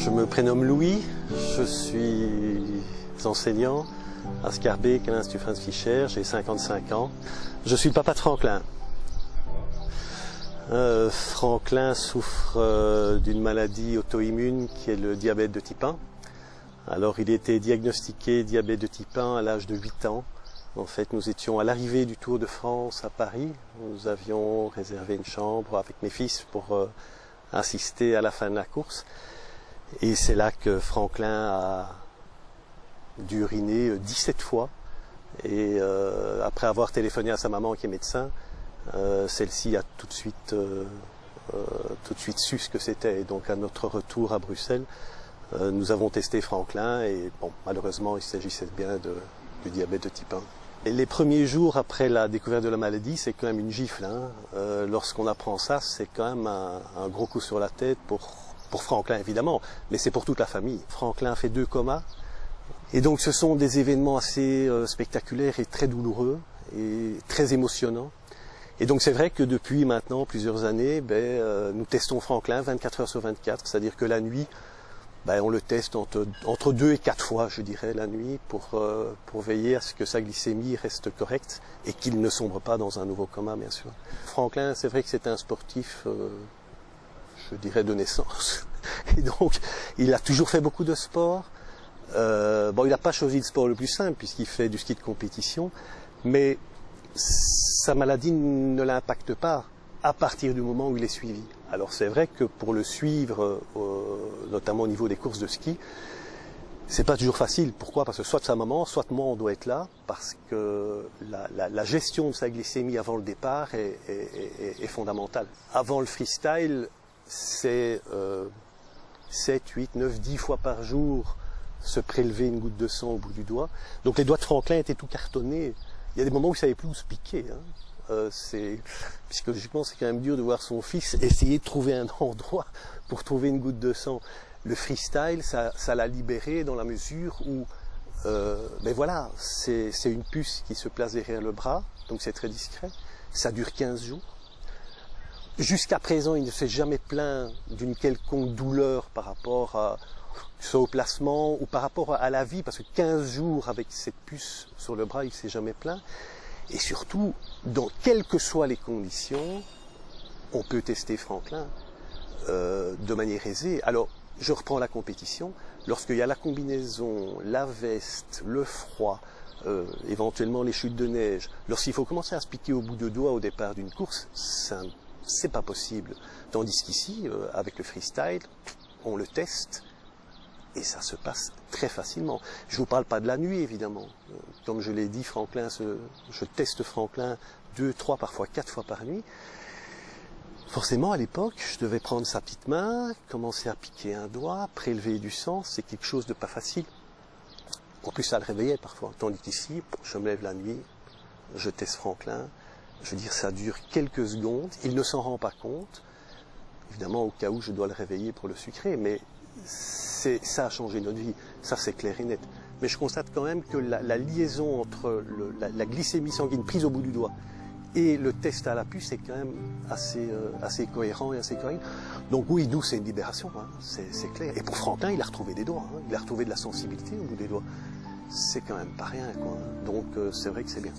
Je me prénomme Louis, je suis enseignant à Schaerbeek à l'Institut Franz Fischer, j'ai 55 ans. Je suis le papa de Franklin. Franklin souffre d'une maladie auto-immune qui est le diabète de type 1. Alors il a été diagnostiqué diabète de type 1 à l'âge de 8 ans. En fait, nous étions à l'arrivée du Tour de France à Paris. Nous avions réservé une chambre avec mes fils pour assister à la fin de la course. Et c'est là que Franklin a dû uriner 17 fois. Et après avoir téléphoné à sa maman qui est médecin, celle-ci a tout de suite su ce que c'était. Et donc à notre retour à Bruxelles, nous avons testé Franklin et bon, malheureusement il s'agissait bien du diabète de type 1. Et les premiers jours après la découverte de la maladie, c'est quand même une gifle. Hein. Lorsqu'on apprend ça, c'est quand même un gros coup sur la tête pour Franklin évidemment, mais c'est pour toute la famille. Franklin a fait 2 comas. Et donc ce sont des événements assez spectaculaires et très douloureux et très émotionnants. Et donc c'est vrai que depuis maintenant plusieurs années, nous testons Franklin 24 heures sur 24, c'est-à-dire que la nuit, on le teste entre 2 et 4 fois, je dirais, la nuit, pour veiller à ce que sa glycémie reste correcte et qu'il ne sombre pas dans un nouveau coma, bien sûr. Franklin, c'est vrai que c'est un sportif, je dirais, de naissance. Et donc, il a toujours fait beaucoup de sport. Il n'a pas choisi le sport le plus simple, puisqu'il fait du ski de compétition, mais sa maladie ne l'impacte pas à partir du moment où il est suivi. Alors c'est vrai que pour le suivre, notamment au niveau des courses de ski, c'est pas toujours facile. Pourquoi? Parce que soit sa maman, soit moi on doit être là, parce que la gestion de sa glycémie avant le départ est fondamentale. Avant le freestyle, c'est 7, 8, 9, 10 fois par jour se prélever une goutte de sang au bout du doigt. Donc les doigts de Franklin étaient tout cartonnés. Il y a des moments où il ne savait plus où se piquer. Psychologiquement, c'est quand même dur de voir son fils essayer de trouver un endroit pour trouver une goutte de sang. Le freestyle, ça l'a libéré dans la mesure où, c'est une puce qui se place derrière le bras, donc c'est très discret. Ça dure 15 jours. Jusqu'à présent, il ne s'est jamais plaint d'une quelconque douleur par rapport soit au placement ou par rapport à la vie, parce que 15 jours avec cette puce sur le bras, il ne s'est jamais plaint. Et surtout, dans quelles que soient les conditions, on peut tester Franklin de manière aisée. Alors, je reprends la compétition. Lorsqu'il y a la combinaison, la veste, le froid, éventuellement les chutes de neige, lorsqu'il faut commencer à se piquer au bout de doigts au départ d'une course, c'est pas possible. Tandis qu'ici, avec le freestyle, on le teste et ça se passe très facilement. Je vous parle pas de la nuit, évidemment. Comme je l'ai dit, je teste Franklin 2, 3, parfois 4 fois par nuit. Forcément, à l'époque, je devais prendre sa petite main, commencer à piquer un doigt, prélever du sang, c'est quelque chose de pas facile. En plus, ça le réveillait parfois. Tandis qu'ici, je me lève la nuit, je teste Franklin. Je veux dire, ça dure quelques secondes, il ne s'en rend pas compte. Évidemment, au cas où je dois le réveiller pour le sucrer, mais ça a changé notre vie, ça c'est clair et net. Mais je constate quand même que la liaison entre la glycémie sanguine prise au bout du doigt et le test à la puce est quand même assez cohérent et assez correct. Donc oui, nous c'est une libération, hein, c'est clair. Et pour Franklin, il a retrouvé des doigts, hein, il a retrouvé de la sensibilité au bout des doigts. C'est quand même pas rien, quoi. Donc c'est vrai que c'est bien.